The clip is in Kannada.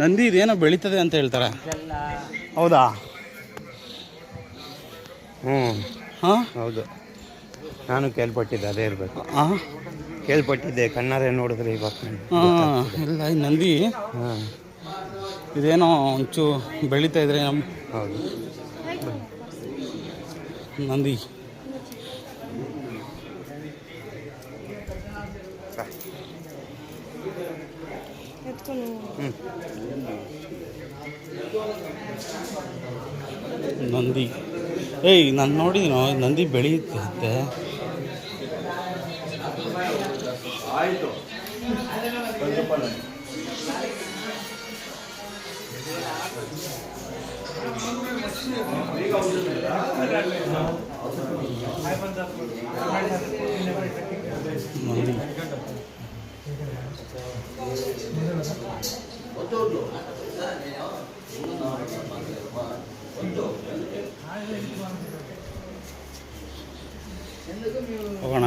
ನಂದಿ ಇದೇನೋ ಬೆಳೀತದೆ ಅಂತ ಹೇಳ್ತಾರೆ. ಹೌದಾ? ಹಾಂ ಹೌದು, ನಾನು ಕೇಳ್ಪಟ್ಟಿದ್ದೆ ಅದೇ ಇರಬೇಕು. ಹಾಂ ಕೇಳ್ಪಟ್ಟಿದ್ದೆ, ಕಣ್ಣಾರೆ ನೋಡಿದ್ರೆ ಇವಾಗ. ಹಾಂ ಇಲ್ಲ, ಈ ನಂದಿ ಹಾಂ ಇದೇನೋ ಒಂಚೂ ಬೆಳೀತಾ ಇದ್ರೆ ನಮ್ಮ ಹೌದು. ನಂದಿ ನಂದಿ ನಾನು ನೋಡಿದ್ದೀನೋ ನಂದಿ ಬೆಳೆಯುತ್ತೆ. ಆಯಿತು. ನಂದಿ ಹೋಗೋಣ.